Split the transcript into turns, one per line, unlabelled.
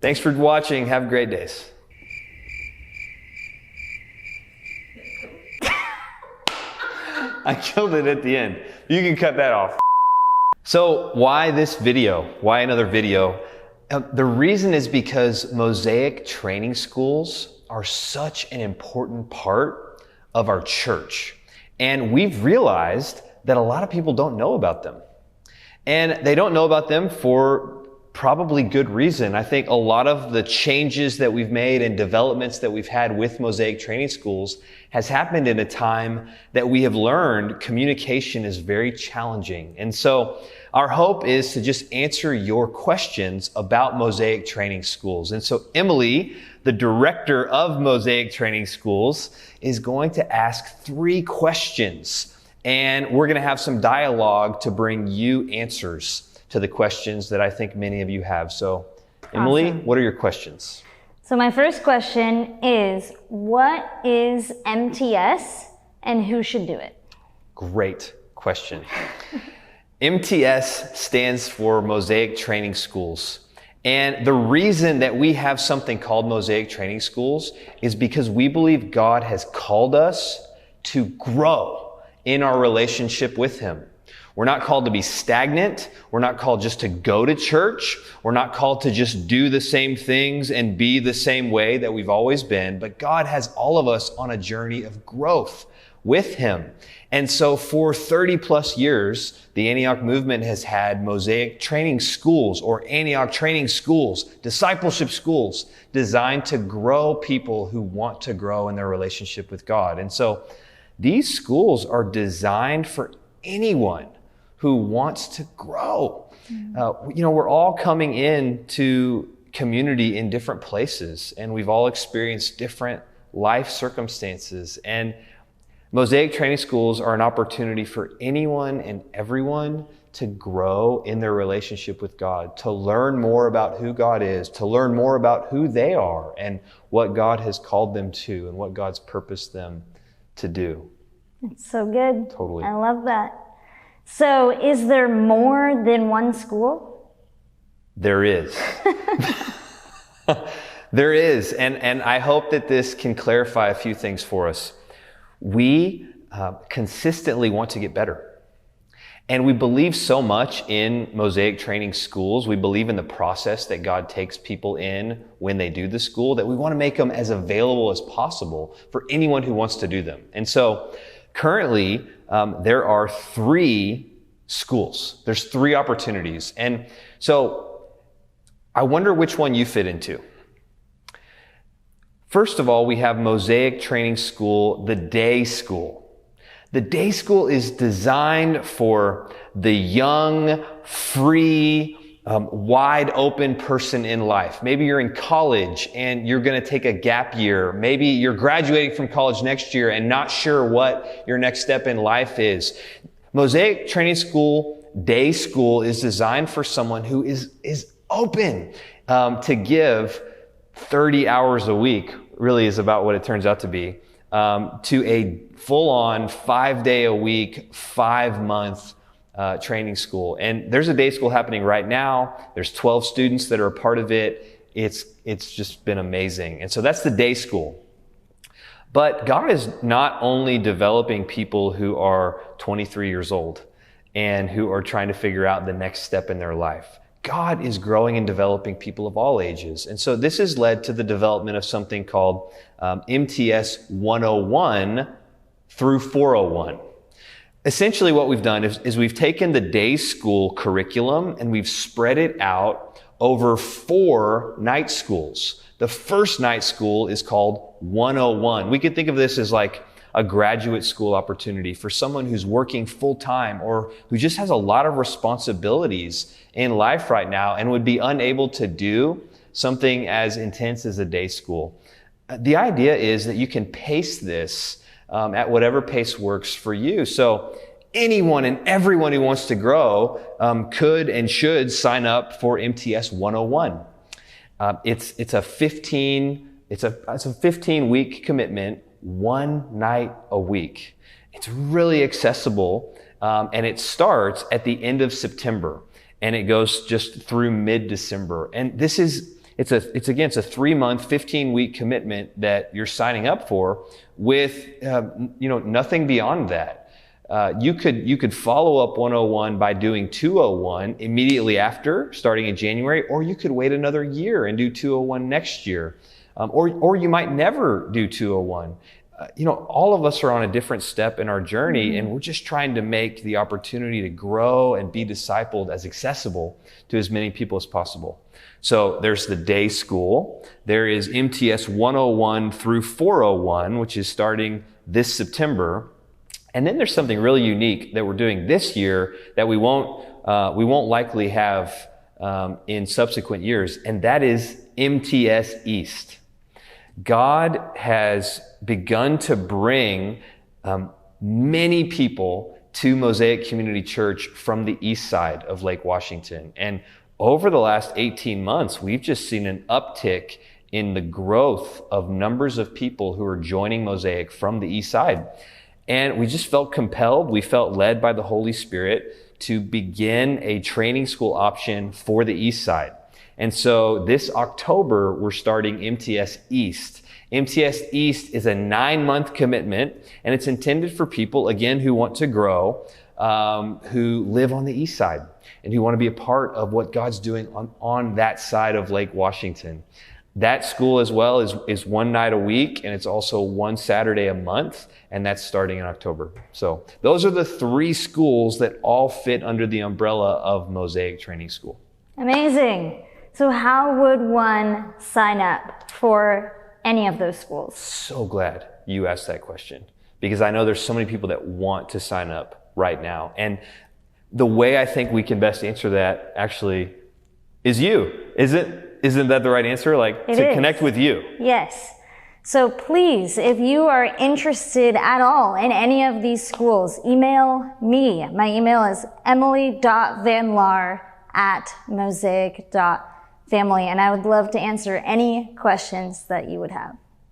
Thanks for watching. Have great days. I killed it at the end. You can cut that off. So why this video? Why another video? The reason is because Mosaic Training Schools are such an important part of our church. And we've realized that a lot of people don't know about them. And they don't know about them for probably good reason. I think a lot of the changes that we've made and developments that we've had with Mosaic Training Schools has happened in a time that we have learned communication is very challenging. And so our hope is to just answer your questions about Mosaic Training Schools. And so Emily, the director of Mosaic Training Schools, is going to ask 3 questions. And we're going to have some dialogue to bring you answers to the questions that I think many of you have. So, Emily,
Awesome.
What are your questions?
So my first question is, what is MTS and who should do it?
Great question. MTS stands for Mosaic Training Schools. And the reason that we have something called Mosaic Training Schools is because we believe God has called us to grow in our relationship with Him. We're not called to be stagnant. We're not called just to go to church. We're not called to just do the same things and be the same way that we've always been. But God has all of us on a journey of growth with Him. And so for 30 plus years, the Antioch movement has had Mosaic Training Schools or Antioch Training Schools, discipleship schools designed to grow people who want to grow in their relationship with God. And so these schools are designed for anyone who wants to grow. We're all coming into community in different places, and we've all experienced different life circumstances. And Mosaic Training Schools are an opportunity for anyone and everyone to grow in their relationship with God, to learn more about who God is, to learn more about who they are and what God has called them to and what God's purposed them to do.
It's so good.
Totally.
I love that. So is there more than one school?
There is. There is. And I hope that this can clarify a few things for us. We consistently want to get better. And we believe so much in Mosaic Training Schools. We believe in the process that God takes people in when they do the school, that we want to make them as available as possible for anyone who wants to do them. And so currently, there are 3 schools. There's 3 opportunities. And so I wonder which one you fit into. First of all, we have Mosaic Training School, the day school. The day school is designed for the young, free, wide open person in life. Maybe you're in college and you're going to take a gap year. Maybe you're graduating from college next year and not sure what your next step in life is. Mosaic Training School, day school is designed for someone who is open to give 30 hours a week, really is about what it turns out to be, to a full-on 5-day-a-week, 5-month training school. And there's a day school happening right now. There's 12 students that are a part of it. It's just been amazing. And so that's the day school. But God is not only developing people who are 23 years old and who are trying to figure out the next step in their life. God is growing and developing people of all ages. And so this has led to the development of something called MTS 101 through 401. Essentially what we've done is we've taken the day school curriculum and we've spread it out over 4 night schools. The first night school is called 101. We could think of this as like a graduate school opportunity for someone who's working full-time or who just has a lot of responsibilities in life right now and would be unable to do something as intense as a day school. The idea is that you can pace this at whatever pace works for you. So anyone and everyone who wants to grow could and should sign up for MTS 101. It's a 15-week commitment, 1 night a week. It's really accessible, and it starts at the end of September, and it goes just through mid-December. And this is it's a 3-month, 15-week commitment that you're signing up for with, nothing beyond that. You could follow up 101 by doing 201 immediately after, starting in January, or you could wait another year and do 201 next year. Or you might never do 201. All of us are on a different step in our journey, and we're just trying to make the opportunity to grow and be discipled as accessible to as many people as possible. So there's the day school. There is MTS 101 through 401, which is starting this September. And then there's something really unique that we're doing this year that we won't likely have in subsequent years, and that is MTS East. God has begun to bring many people to Mosaic Community Church from the east side of Lake Washington. And over the last 18 months, we've just seen an uptick in the growth of numbers of people who are joining Mosaic from the east side. And we just felt compelled, we felt led by the Holy Spirit to begin a training school option for the east side. And so this October, we're starting MTS East. MTS East is a 9-month commitment, and it's intended for people, again, who want to grow, who live on the east side and who want to be a part of what God's doing on that side of Lake Washington. That school as well is one night a week, and it's also one Saturday a month, and that's starting in October. So those are the 3 schools that all fit under the umbrella of Mosaic Training School.
Amazing. So how would one sign up for any of those schools?
So glad you asked that question, because I know there's so many people that want to sign up right now. And the way I think we can best answer that actually is you. Isn't that the right answer? Connect with you.
Yes. So please, if you are interested at all in any of these schools, email me. My email is emily.vanlar@mosaic.family, and I would love to answer any questions that you would have.